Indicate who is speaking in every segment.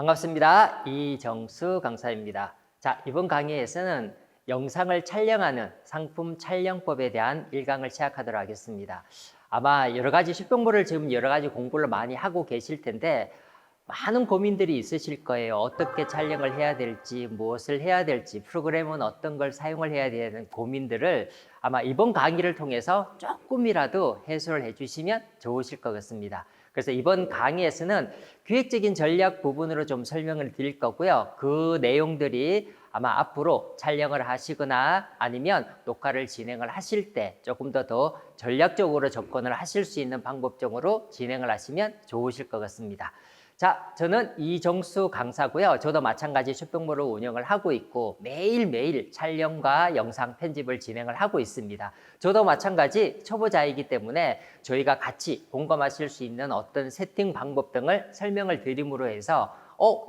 Speaker 1: 반갑습니다. 이정수 강사입니다. 자, 이번 강의에서는 영상을 촬영하는 상품 촬영법에 대한 1강을 시작하도록 하겠습니다. 아마 여러 가지 쇼핑몰을 지금 여러 가지 공부를 많이 하고 계실 텐데 많은 고민들이 있으실 거예요. 어떻게 촬영을 해야 될지, 무엇을 해야 될지, 프로그램은 어떤 걸 사용을 해야 되는 고민들을 아마 이번 강의를 통해서 조금이라도 해소를 해주시면 좋으실 것 같습니다. 그래서 이번 강의에서는 기획적인 전략 부분으로 좀 설명을 드릴 거고요. 그 내용들이 아마 앞으로 촬영을 하시거나 아니면 녹화를 진행을 하실 때 조금 더 전략적으로 접근을 하실 수 있는 방법적으로 진행을 하시면 좋으실 것 같습니다. 자, 저는 이정수 강사고요. 저도 마찬가지 쇼핑몰을 운영을 하고 있고 매일매일 촬영과 영상 편집을 진행을 하고 있습니다. 저도 마찬가지 초보자이기 때문에 저희가 같이 공감하실 수 있는 어떤 세팅 방법 등을 설명을 드림으로 해서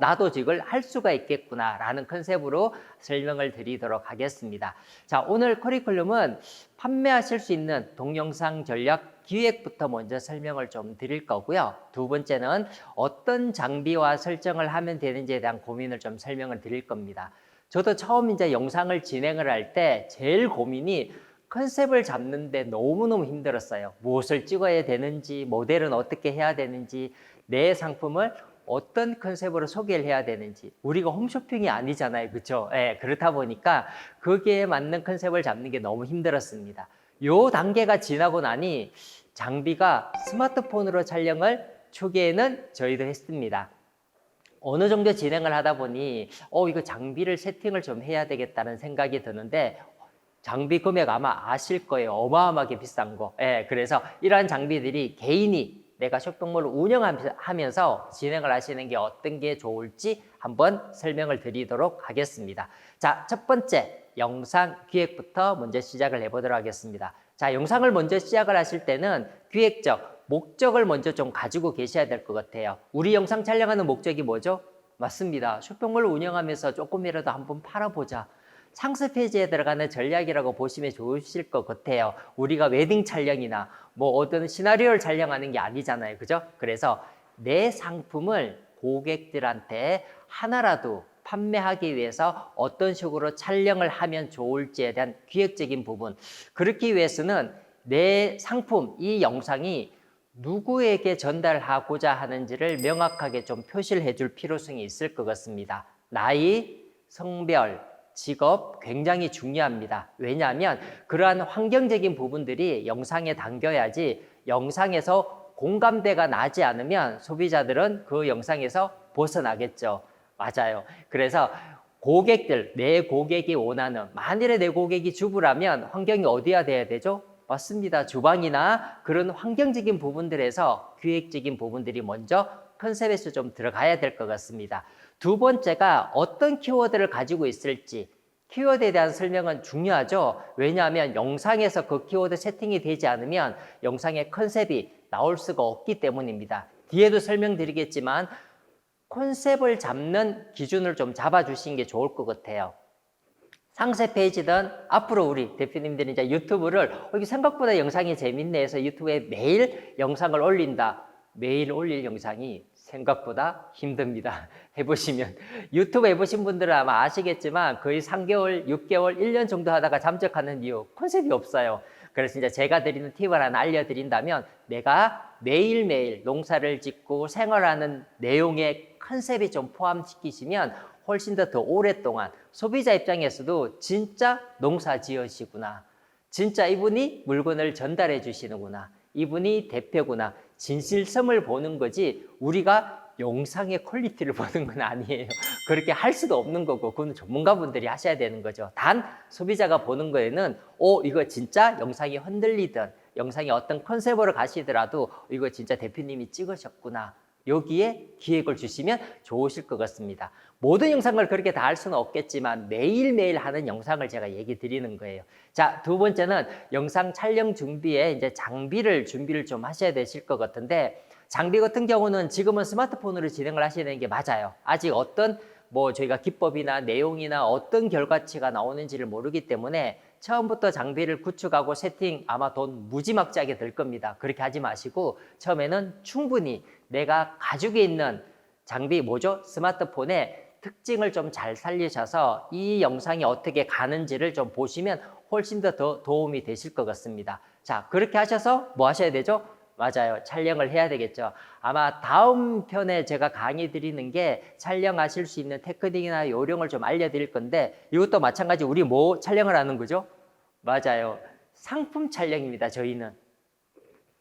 Speaker 1: 나도 이걸 할 수가 있겠구나 라는 컨셉으로 설명을 드리도록 하겠습니다. 자, 오늘 커리큘럼은 판매하실 수 있는 동영상 전략 기획부터 먼저 설명을 좀 드릴 거고요. 두 번째는 어떤 장비와 설정을 하면 되는지에 대한 고민을 좀 설명을 드릴 겁니다. 저도 처음 이제 영상을 진행을 할 때 제일 고민이 컨셉을 잡는데 너무너무 힘들었어요. 무엇을 찍어야 되는지, 모델은 어떻게 해야 되는지, 내 상품을 어떤 컨셉으로 소개를 해야 되는지. 우리가 홈쇼핑이 아니잖아요. 그렇죠? 예, 그렇다 보니까 거기에 맞는 컨셉을 잡는 게 너무 힘들었습니다. 요 단계가 지나고 나니 장비가 스마트폰으로 촬영을 초기에는 저희도 했습니다. 어느 정도 진행을 하다 보니 이거 장비를 세팅을 좀 해야 되겠다는 생각이 드는데 장비 금액 아마 아실 거예요. 어마어마하게 비싼 거. 예, 그래서 이러한 장비들이 개인이 내가 쇼핑몰을 운영하면서 진행을 하시는 게 어떤 게 좋을지 한번 설명을 드리도록 하겠습니다. 자, 첫 번째 영상 기획부터 먼저 시작을 해보도록 하겠습니다. 자, 영상을 먼저 시작을 하실 때는 기획적, 목적을 먼저 좀 가지고 계셔야 될 것 같아요. 우리 영상 촬영하는 목적이 뭐죠? 맞습니다. 쇼핑몰을 운영하면서 조금이라도 한번 팔아보자. 상세 페이지에 들어가는 전략이라고 보시면 좋으실 것 같아요. 우리가 웨딩 촬영이나 뭐 어떤 시나리오를 촬영하는 게 아니잖아요. 그죠? 그래서 내 상품을 고객들한테 하나라도 판매하기 위해서 어떤 식으로 촬영을 하면 좋을지에 대한 기획적인 부분. 그렇기 위해서는 내 상품, 이 영상이 누구에게 전달하고자 하는지를 명확하게 좀 표시를 해줄 필요성이 있을 것 같습니다. 나이, 성별, 직업 굉장히 중요합니다. 왜냐하면 그러한 환경적인 부분들이 영상에 담겨야지 영상에서 공감대가 나지 않으면 소비자들은 그 영상에서 벗어나겠죠. 맞아요. 그래서 고객들, 내 고객이 원하는, 만일에 내 고객이 주부라면 환경이 어디야 돼야 되죠? 맞습니다. 주방이나 그런 환경적인 부분들에서 기획적인 부분들이 먼저 컨셉에서 좀 들어가야 될 것 같습니다. 두 번째가 어떤 키워드를 가지고 있을지, 키워드에 대한 설명은 중요하죠. 왜냐하면 영상에서 그 키워드 세팅이 되지 않으면 영상의 컨셉이 나올 수가 없기 때문입니다. 뒤에도 설명드리겠지만 컨셉을 잡는 기준을 좀 잡아주시는 게 좋을 것 같아요. 상세 페이지든 앞으로 우리 대표님들이 이제 유튜브를 여기 생각보다 영상이 재밌네 해서 유튜브에 매일 영상을 올린다. 매일 올릴 영상이 생각보다 힘듭니다. 해보시면 유튜브 해보신 분들은 아마 아시겠지만 거의 3개월, 6개월, 1년 정도 하다가 잠적하는 이유 컨셉이 없어요. 그래서 이제 제가 드리는 팁을 하나 알려드린다면 내가 매일매일 농사를 짓고 생활하는 내용의 컨셉이 좀 포함시키시면 훨씬 더 오랫동안 소비자 입장에서도 진짜 농사 지으시구나. 진짜 이분이 물건을 전달해 주시는구나. 이분이 대표구나. 진실성을 보는 거지 우리가 영상의 퀄리티를 보는 건 아니에요. 그렇게 할 수도 없는 거고 그건 전문가분들이 하셔야 되는 거죠. 단 소비자가 보는 거에는 이거 진짜 영상이 흔들리든 영상이 어떤 컨셉으로 가시더라도 이거 진짜 대표님이 찍으셨구나. 여기에 기획을 주시면 좋으실 것 같습니다. 모든 영상을 그렇게 다 할 수는 없겠지만 매일매일 하는 영상을 제가 얘기 드리는 거예요. 자, 두 번째는 영상 촬영 준비에 이제 장비를 준비를 좀 하셔야 되실 것 같은데 장비 같은 경우는 지금은 스마트폰으로 진행을 하시는 게 맞아요. 아직 어떤 저희가 기법이나 내용이나 어떤 결과치가 나오는지를 모르기 때문에 처음부터 장비를 구축하고 세팅 아마 돈 무지막지하게 들 겁니다. 그렇게 하지 마시고 처음에는 충분히 내가 가지고 있는 장비 뭐죠? 스마트폰의 특징을 좀 잘 살리셔서 이 영상이 어떻게 가는지를 좀 보시면 훨씬 더 도움이 되실 것 같습니다. 자, 그렇게 하셔서 뭐 하셔야 되죠? 맞아요. 촬영을 해야 되겠죠. 아마 다음 편에 제가 강의 드리는 게 촬영하실 수 있는 테크닉이나 요령을 좀 알려드릴 건데 이것도 마찬가지 우리 뭐 촬영을 하는 거죠? 맞아요. 상품 촬영입니다. 저희는.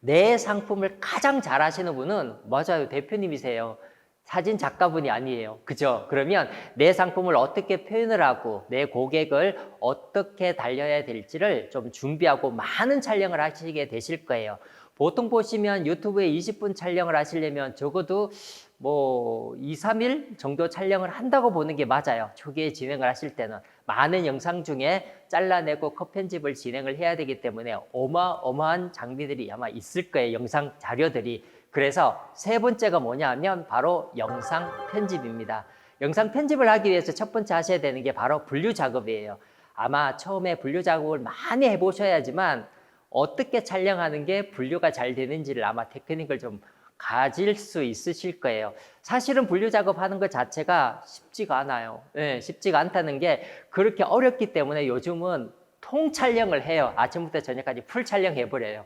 Speaker 1: 내 상품을 가장 잘 하시는 분은 맞아요. 대표님이세요. 사진 작가분이 아니에요. 그죠? 그러면 내 상품을 어떻게 표현을 하고 내 고객을 어떻게 달려야 될지를 좀 준비하고 많은 촬영을 하시게 되실 거예요. 보통 보시면 유튜브에 20분 촬영을 하시려면 적어도 뭐 2, 3일 정도 촬영을 한다고 보는 게 맞아요. 초기에 진행을 하실 때는. 많은 영상 중에 잘라내고 컷 편집을 진행을 해야 되기 때문에 어마어마한 장비들이 아마 있을 거예요. 영상 자료들이. 그래서 세 번째가 뭐냐 하면 바로 영상 편집입니다. 영상 편집을 하기 위해서 첫 번째 하셔야 되는 게 바로 분류 작업이에요. 아마 처음에 분류 작업을 많이 해보셔야지만 어떻게 촬영하는 게 분류가 잘 되는지를 아마 테크닉을 좀 가질 수 있으실 거예요. 사실은 분류 작업하는 것 자체가 쉽지가 않아요. 네, 쉽지가 않다는 게 그렇게 어렵기 때문에 요즘은 통촬영을 해요. 아침부터 저녁까지 풀 촬영해버려요.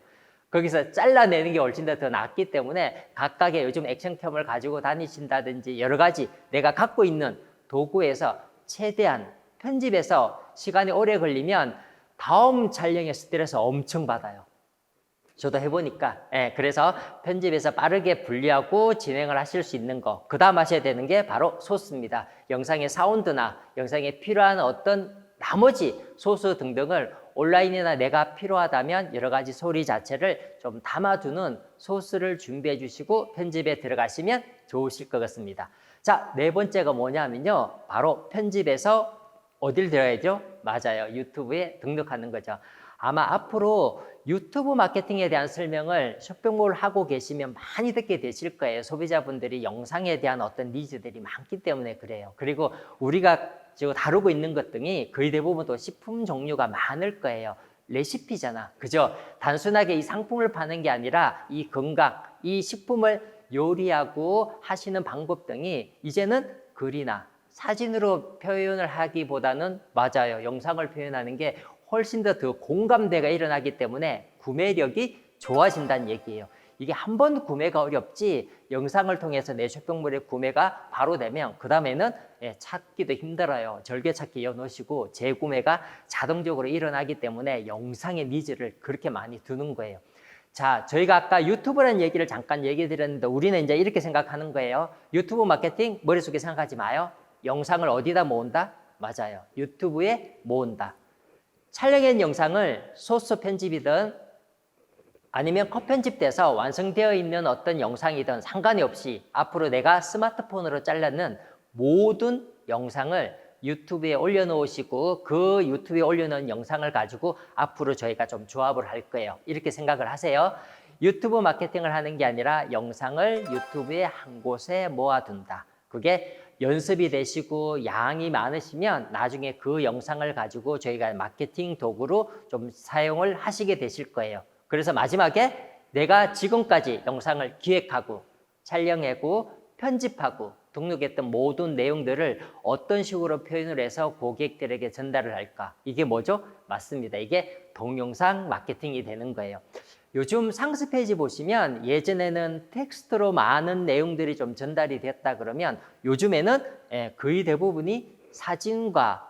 Speaker 1: 거기서 잘라내는 게 훨씬 더 낫기 때문에 각각의 요즘 액션캠을 가지고 다니신다든지 여러 가지 내가 갖고 있는 도구에서 최대한 편집해서 시간이 오래 걸리면 다음 촬영의 스트레스 엄청 받아요. 저도 해보니까. 그래서 편집해서 빠르게 분리하고 진행을 하실 수 있는 거. 그 다음 하셔야 되는 게 바로 소스입니다. 영상의 사운드나 영상에 필요한 어떤 나머지 소스 등등을 온라인이나 내가 필요하다면 여러 가지 소리 자체를 좀 담아두는 소스를 준비해 주시고 편집에 들어가시면 좋으실 것 같습니다. 자, 네 번째가 뭐냐면요. 바로 편집에서 어딜 들어야죠? 맞아요. 유튜브에 등록하는 거죠. 아마 앞으로 유튜브 마케팅에 대한 설명을 쇼핑몰 하고 계시면 많이 듣게 되실 거예요. 소비자분들이 영상에 대한 어떤 니즈들이 많기 때문에 그래요. 그리고 우리가 지금 다루고 있는 것 등이 거의 대부분 또 식품 종류가 많을 거예요. 레시피잖아. 그죠? 단순하게 이 상품을 파는 게 아니라 이 건강, 이 식품을 요리하고 하시는 방법 등이 이제는 글이나 사진으로 표현을 하기보다는 맞아요. 영상을 표현하는 게 훨씬 더 공감대가 일어나기 때문에 구매력이 좋아진다는 얘기예요. 이게 한 번 구매가 어렵지 영상을 통해서 내 쇼핑몰에 구매가 바로 되면 그 다음에는 찾기도 힘들어요. 절개찾기 넣으시고 재구매가 자동적으로 일어나기 때문에 영상의 니즈를 그렇게 많이 두는 거예요. 자, 저희가 아까 유튜브라는 얘기를 잠깐 얘기 드렸는데 우리는 이제 이렇게 생각하는 거예요. 유튜브 마케팅 머릿속에 생각하지 마요. 영상을 어디다 모은다? 맞아요. 유튜브에 모은다. 촬영한 영상을 소스 편집이든 아니면 컷 편집돼서 완성되어 있는 어떤 영상이든 상관이 없이 앞으로 내가 스마트폰으로 잘라낸 모든 영상을 유튜브에 올려놓으시고 그 유튜브에 올려놓은 영상을 가지고 앞으로 저희가 좀 조합을 할 거예요. 이렇게 생각을 하세요. 유튜브 마케팅을 하는 게 아니라 영상을 유튜브에 한 곳에 모아둔다. 그게 연습이 되시고 양이 많으시면 나중에 그 영상을 가지고 저희가 마케팅 도구로 좀 사용을 하시게 되실 거예요. 그래서 마지막에 내가 지금까지 영상을 기획하고 촬영하고 편집하고 등록했던 모든 내용들을 어떤 식으로 표현을 해서 고객들에게 전달을 할까? 이게 뭐죠? 맞습니다. 이게 동영상 마케팅이 되는 거예요. 요즘 상세 페이지 보시면 예전에는 텍스트로 많은 내용들이 좀 전달이 됐다 그러면 요즘에는 거의 대부분이 사진과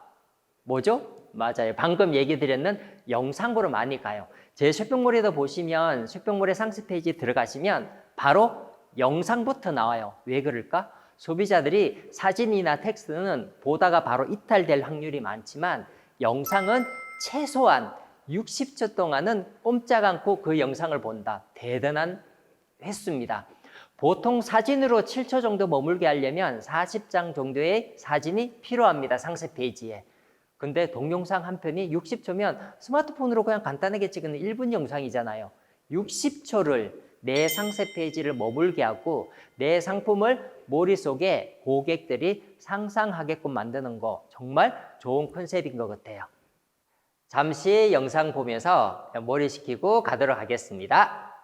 Speaker 1: 뭐죠? 맞아요. 방금 얘기 드렸는 영상으로 많이 가요. 제 쇼핑몰에도 보시면 쇼핑몰의 상세 페이지 들어가시면 바로 영상부터 나와요. 왜 그럴까? 소비자들이 사진이나 텍스트는 보다가 바로 이탈될 확률이 많지만 영상은 최소한 60초 동안은 꼼짝 않고 그 영상을 본다. 대단한 횟수입니다. 보통 사진으로 7초 정도 머물게 하려면 40장 정도의 사진이 필요합니다. 상세 페이지에. 근데 동영상 한 편이 60초면 스마트폰으로 그냥 간단하게 찍은 1분 영상이잖아요. 60초를 내 상세 페이지를 머물게 하고 내 상품을 머릿속에 고객들이 상상하게끔 만드는 거 정말 좋은 컨셉인 것 같아요. 잠시 영상 보면서 머리 식히고 가도록 하겠습니다.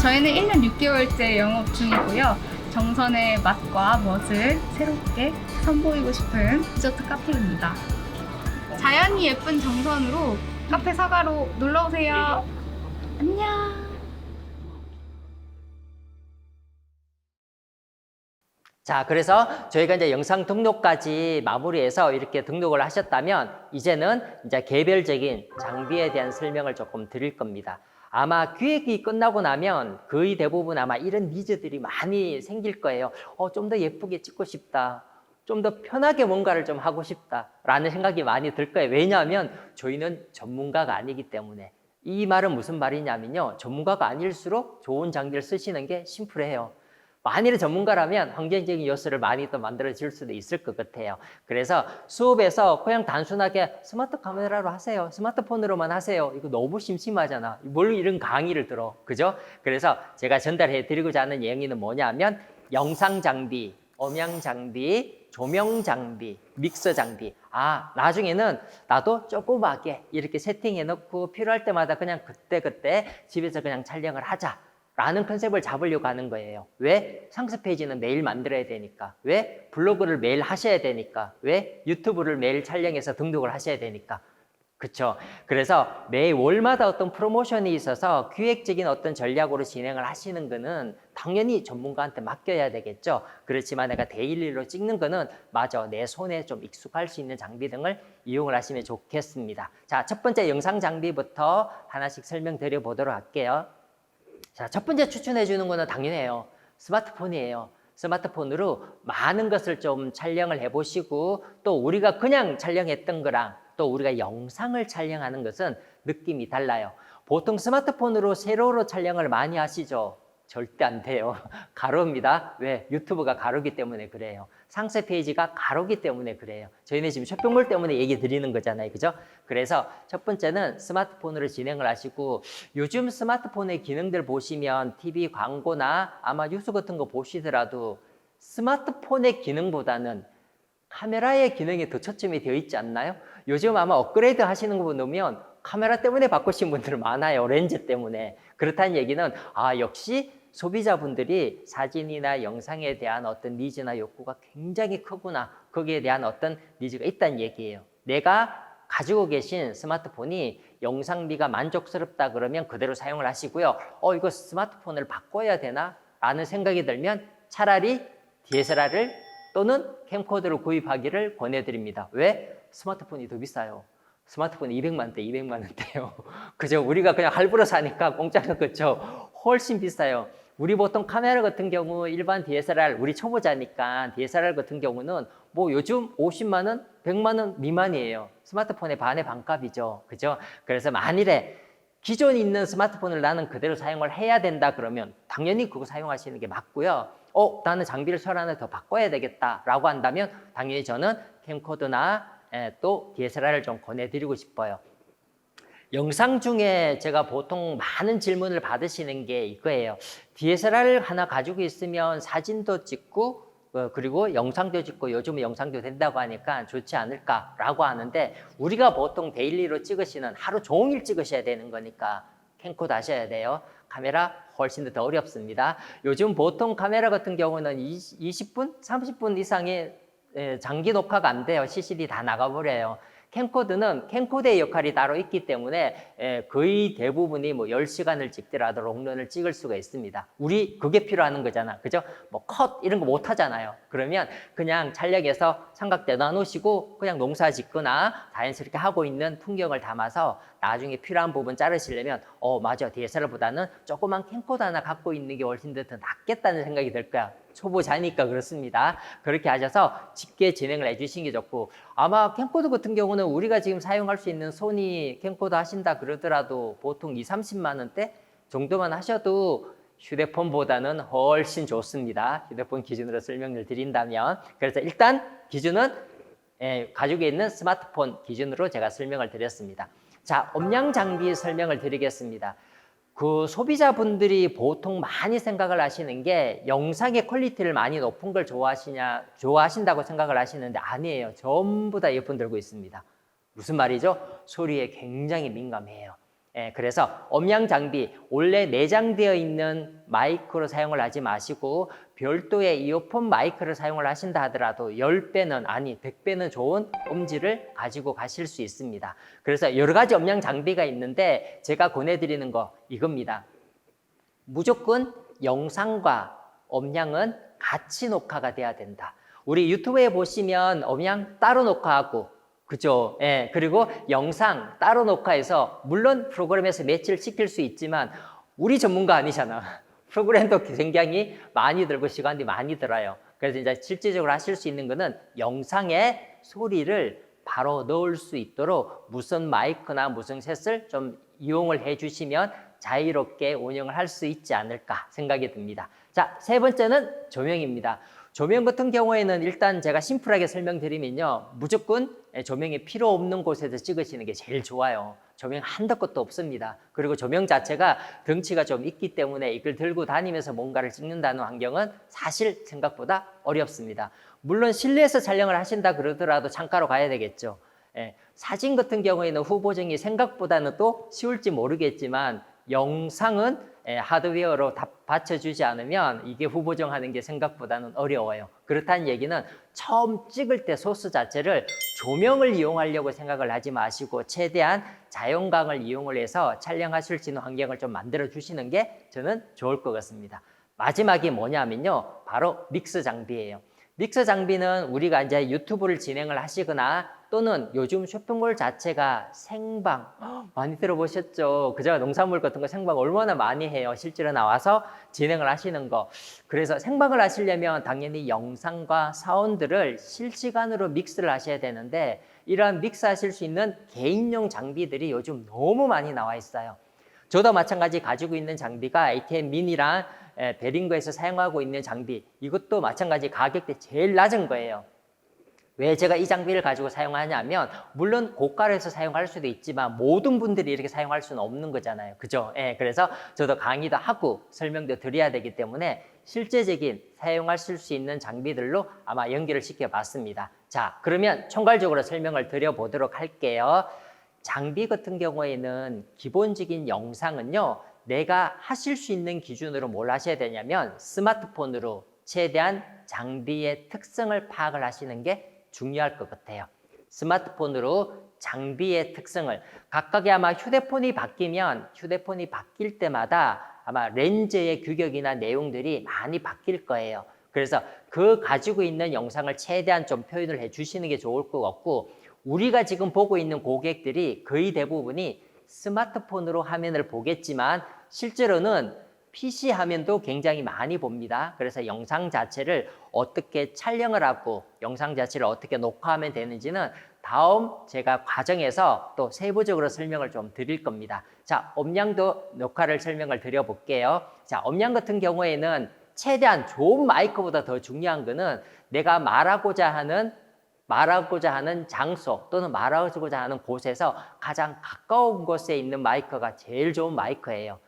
Speaker 2: 저희는 1년 6개월째 영업 중이고요. 정선의 맛과 멋을 새롭게 선보이고 싶은 디저트 카페입니다. 자연이 예쁜 정선으로 카페 사과로 놀러오세요. 안녕.
Speaker 1: 자, 그래서 저희가 이제 영상 등록까지 마무리해서 이렇게 등록을 하셨다면 이제는 이제 개별적인 장비에 대한 설명을 조금 드릴 겁니다. 아마 기획이 끝나고 나면 거의 대부분 아마 이런 니즈들이 많이 생길 거예요. 좀 더 예쁘게 찍고 싶다. 좀 더 편하게 뭔가를 좀 하고 싶다라는 생각이 많이 들 거예요. 왜냐하면 저희는 전문가가 아니기 때문에. 이 말은 무슨 말이냐면요. 전문가가 아닐수록 좋은 장비를 쓰시는 게 심플해요. 만일 전문가라면 환경적인 요소를 많이 또 만들어질 수도 있을 것 같아요. 그래서 수업에서 그냥 단순하게 스마트 카메라로 하세요. 스마트폰으로만 하세요. 이거 너무 심심하잖아. 뭘 이런 강의를 들어. 그죠? 그래서 제가 전달해 드리고자 하는 얘기는 뭐냐면 영상 장비, 음향 장비, 조명 장비, 믹서 장비. 나중에는 나도 조그맣게 이렇게 세팅해 놓고 필요할 때마다 그냥 그때그때 집에서 그냥 촬영을 하자. 라는 컨셉을 잡으려고 하는 거예요. 왜? 상세 페이지는 매일 만들어야 되니까. 왜? 블로그를 매일 하셔야 되니까. 왜? 유튜브를 매일 촬영해서 등록을 하셔야 되니까. 그쵸? 그래서 매 월마다 어떤 프로모션이 있어서 기획적인 어떤 전략으로 진행을 하시는 거는 당연히 전문가한테 맡겨야 되겠죠. 그렇지만 내가 데일리로 찍는 거는 맞아, 내 손에 좀 익숙할 수 있는 장비 등을 이용을 하시면 좋겠습니다. 자, 첫 번째 영상 장비부터 하나씩 설명드려 보도록 할게요. 자, 첫 번째 추천해 주는 거는 당연해요. 스마트폰이에요. 스마트폰으로 많은 것을 좀 촬영을 해보시고 또 우리가 그냥 촬영했던 거랑 또 우리가 영상을 촬영하는 것은 느낌이 달라요. 보통 스마트폰으로 세로로 촬영을 많이 하시죠? 절대 안 돼요. 가로입니다. 왜? 유튜브가 가로기 때문에 그래요. 상세 페이지가 가로기 때문에 그래요. 저희는 지금 쇼핑몰 때문에 얘기 드리는 거잖아요. 그죠? 그래서 첫 번째는 스마트폰으로 진행을 하시고 요즘 스마트폰의 기능들 보시면 TV 광고나 아마 뉴스 같은 거 보시더라도 스마트폰의 기능보다는 카메라의 기능이 더 초점이 되어 있지 않나요? 요즘 아마 업그레이드 하시는 거 보면 카메라 때문에 바꾸신 분들 많아요. 렌즈 때문에. 그렇다는 얘기는 역시 소비자분들이 사진이나 영상에 대한 어떤 니즈나 욕구가 굉장히 크구나. 거기에 대한 어떤 니즈가 있다는 얘기예요. 내가 가지고 계신 스마트폰이 영상미가 만족스럽다 그러면 그대로 사용을 하시고요. 이거 스마트폰을 바꿔야 되나? 라는 생각이 들면 차라리 DSLR을 또는 캠코더를 구입하기를 권해드립니다. 왜? 스마트폰이 더 비싸요. 스마트폰이 200만 원대, 200만 원대요. 그죠? 우리가 그냥 할부로 사니까 공짜로 그죠? 훨씬 비싸요. 우리 보통 카메라 같은 경우 일반 DSLR, 우리 초보자니까 DSLR 같은 경우는 뭐 요즘 50만 원, 100만 원 미만이에요. 스마트폰의 반의 반값이죠. 그죠? 그래서 만일에 기존에 있는 스마트폰을 나는 그대로 사용을 해야 된다 그러면 당연히 그거 사용하시는 게 맞고요. 나는 장비를 하나 더 바꿔야 되겠다라고 한다면 당연히 저는 캠코더나 또 DSLR을 좀 권해드리고 싶어요. 영상 중에 제가 보통 많은 질문을 받으시는 게 이거예요. DSLR 하나 가지고 있으면 사진도 찍고 그리고 영상도 찍고 요즘은 영상도 된다고 하니까 좋지 않을까라고 하는데 우리가 보통 데일리로 찍으시는 하루 종일 찍으셔야 되는 거니까 캠코더 하셔야 돼요. 카메라 훨씬 더 어렵습니다. 요즘 보통 카메라 같은 경우는 20분, 30분 이상의 장기 녹화가 안 돼요. CCD 다 나가버려요. 캠코더는 캠코더의 역할이 따로 있기 때문에 거의 대부분이 뭐 10시간을 찍더라도 롱런을 찍을 수가 있습니다. 우리 그게 필요한 거잖아. 그죠? 뭐 컷 이런 거 못 하잖아요. 그러면 그냥 촬영해서 삼각대 놔놓으시고 그냥 농사 짓거나 자연스럽게 하고 있는 풍경을 담아서 나중에 필요한 부분 자르시려면 맞아. DSLR보다는 조그만 캠코더 하나 갖고 있는 게 훨씬 더 낫겠다는 생각이 들 거야. 초보자니까 그렇습니다. 그렇게 하셔서 쉽게 진행을 해주시는 게 좋고 아마 캠코더 같은 경우는 우리가 지금 사용할 수 있는 소니 캠코더 하신다 그러더라도 보통 20, 30만 원대 정도만 하셔도 휴대폰보다는 훨씬 좋습니다. 휴대폰 기준으로 설명을 드린다면 그래서 일단 기준은 가지고 있는 스마트폰 기준으로 제가 설명을 드렸습니다. 자, 음량 장비 설명을 드리겠습니다. 그 소비자분들이 보통 많이 생각을 하시는 게 영상의 퀄리티를 많이 높은 걸 좋아하신다고 생각을 하시는데 아니에요. 전부 다 이어폰 들고 있습니다. 무슨 말이죠? 소리에 굉장히 민감해요. 그래서 음량 장비 원래 내장되어 있는 마이크로 사용을 하지 마시고 별도의 이어폰 마이크를 사용을 하신다 하더라도 10배는 아니 100배는 좋은 음질을 가지고 가실 수 있습니다. 그래서 여러 가지 음량 장비가 있는데 제가 권해드리는 거 이겁니다. 무조건 영상과 음량은 같이 녹화가 돼야 된다. 우리 유튜브에 보시면 음량 따로 녹화하고 그죠? 예, 그리고 영상 따로 녹화해서 물론 프로그램에서 매치를 시킬 수 있지만 우리 전문가 아니잖아. 프로그램도 굉장히 많이 들고 시간이 많이 들어요. 그래서 이제 실질적으로 하실 수 있는 거는 영상에 소리를 바로 넣을 수 있도록 무선 마이크나 무선 셋을 좀 이용을 해 주시면 자유롭게 운영을 할 수 있지 않을까 생각이 듭니다. 자, 세 번째는 조명입니다. 조명 같은 경우에는 일단 제가 심플하게 설명드리면요. 무조건 조명이 필요 없는 곳에서 찍으시는 게 제일 좋아요. 조명 한도 끝도 없습니다. 그리고 조명 자체가 덩치가 좀 있기 때문에 이걸 들고 다니면서 뭔가를 찍는다는 환경은 사실 생각보다 어렵습니다. 물론 실내에서 촬영을 하신다 그러더라도 창가로 가야 되겠죠. 사진 같은 경우에는 후보정이 생각보다는 또 쉬울지 모르겠지만 영상은 하드웨어로 다 받쳐주지 않으면 이게 후보정하는 게 생각보다는 어려워요. 그렇다는 얘기는 처음 찍을 때 소스 자체를 조명을 이용하려고 생각을 하지 마시고 최대한 자연광을 이용을 해서 촬영하실 수 있는 환경을 좀 만들어 주시는 게 저는 좋을 것 같습니다. 마지막이 뭐냐면요. 바로 믹스 장비예요. 믹스 장비는 우리가 이제 유튜브를 진행을 하시거나 또는 요즘 쇼핑몰 자체가 생방 많이 들어보셨죠? 그죠? 농산물 같은 거 생방 얼마나 많이 해요. 실제로 나와서 진행을 하시는 거. 그래서 생방을 하시려면 당연히 영상과 사운드를 실시간으로 믹스를 하셔야 되는데 이러한 믹스 하실 수 있는 개인용 장비들이 요즘 너무 많이 나와 있어요. 저도 마찬가지 가지고 있는 장비가 ATM 미니랑 베링거에서 사용하고 있는 장비, 이것도 마찬가지 가격대 제일 낮은 거예요. 왜 제가 이 장비를 가지고 사용하냐면 물론 고가로해서 사용할 수도 있지만 모든 분들이 이렇게 사용할 수는 없는 거잖아요. 그죠? 그래서 저도 강의도 하고 설명도 드려야 되기 때문에 실제적인 사용하실 수 있는 장비들로 아마 연결을 시켜봤습니다. 자, 그러면 총괄적으로 설명을 드려보도록 할게요. 장비 같은 경우에는 기본적인 영상은요. 내가 하실 수 있는 기준으로 뭘 하셔야 되냐면 스마트폰으로 최대한 장비의 특성을 파악을 하시는 게 중요할 것 같아요. 스마트폰으로 장비의 특성을 각각의 아마 휴대폰이 바뀔 때마다 아마 렌즈의 규격이나 내용들이 많이 바뀔 거예요. 그래서 그 가지고 있는 영상을 최대한 좀 표현을 해 주시는 게 좋을 것 같고 우리가 지금 보고 있는 고객들이 거의 대부분이 스마트폰으로 화면을 보겠지만 실제로는 PC 화면도 굉장히 많이 봅니다. 그래서 영상 자체를 어떻게 촬영을 하고 영상 자체를 어떻게 녹화하면 되는지는 다음 제가 과정에서 또 세부적으로 설명을 좀 드릴 겁니다. 자, 음량도 녹화를 설명을 드려볼게요. 자, 음량 같은 경우에는 최대한 좋은 마이크보다 더 중요한 거는 내가 말하고자 하는 장소 또는 말하고자 하는 곳에서 가장 가까운 곳에 있는 마이크가 제일 좋은 마이크예요.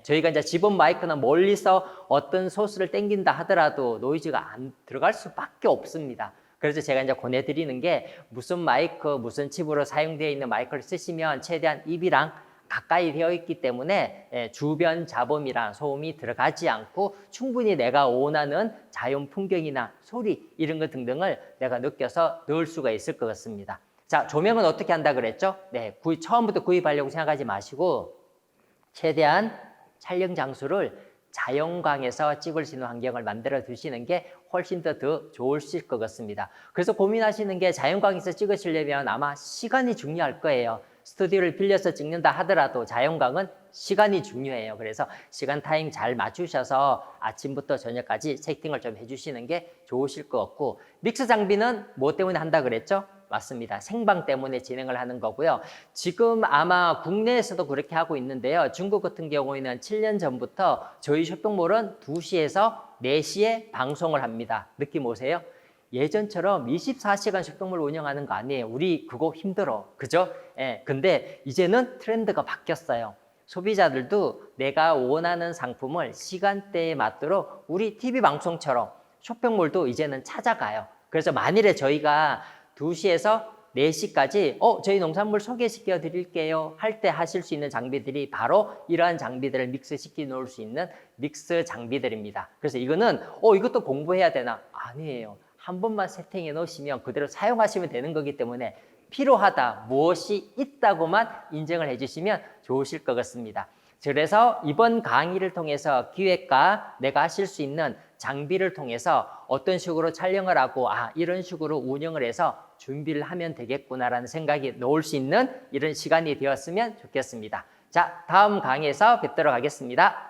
Speaker 1: 저희가 이제 집은 마이크는 멀리서 어떤 소스를 땡긴다 하더라도 노이즈가 안 들어갈 수밖에 없습니다. 그래서 제가 이제 권해드리는 게 무슨 마이크, 무슨 칩으로 사용되어 있는 마이크를 쓰시면 최대한 입이랑 가까이 되어 있기 때문에 주변 잡음이랑 소음이 들어가지 않고 충분히 내가 원하는 자연 풍경이나 소리 이런 것 등등을 내가 느껴서 넣을 수가 있을 것 같습니다. 자, 조명은 어떻게 한다 그랬죠? 처음부터 구입하려고 생각하지 마시고 최대한 촬영 장소를 자연광에서 찍을 수 있는 환경을 만들어 두시는 게 훨씬 더 좋으실 것 같습니다. 그래서 고민하시는 게 자연광에서 찍으시려면 아마 시간이 중요할 거예요. 스튜디오를 빌려서 찍는다 하더라도 자연광은 시간이 중요해요. 그래서 시간 타임 잘 맞추셔서 아침부터 저녁까지 세팅을 좀 해주시는 게 좋으실 것 같고 믹스 장비는 뭐 때문에 한다 그랬죠? 맞습니다. 생방 때문에 진행을 하는 거고요. 지금 아마 국내에서도 그렇게 하고 있는데요. 중국 같은 경우에는 7년 전부터 저희 쇼핑몰은 2시에서 4시에 방송을 합니다. 느낌 오세요? 예전처럼 24시간 쇼핑몰 운영하는 거 아니에요. 우리 그거 힘들어. 그죠? 근데 이제는 트렌드가 바뀌었어요. 소비자들도 내가 원하는 상품을 시간대에 맞도록 우리 TV 방송처럼 쇼핑몰도 이제는 찾아가요. 그래서 만일에 저희가 2시에서 4시까지 저희 농산물 소개시켜 드릴게요 할 때 하실 수 있는 장비들이 바로 이러한 장비들을 믹스시켜 놓을 수 있는 믹스 장비들입니다. 그래서 이거는 이것도 공부해야 되나? 아니에요. 한 번만 세팅해 놓으시면 그대로 사용하시면 되는 거기 때문에 필요하다, 무엇이 있다고만 인정을 해주시면 좋으실 것 같습니다. 그래서 이번 강의를 통해서 기획과 내가 하실 수 있는 장비를 통해서 어떤 식으로 촬영을 하고 이런 식으로 운영을 해서 준비를 하면 되겠구나라는 생각이 놓을 수 있는 이런 시간이 되었으면 좋겠습니다. 자, 다음 강의에서 뵙도록 하겠습니다.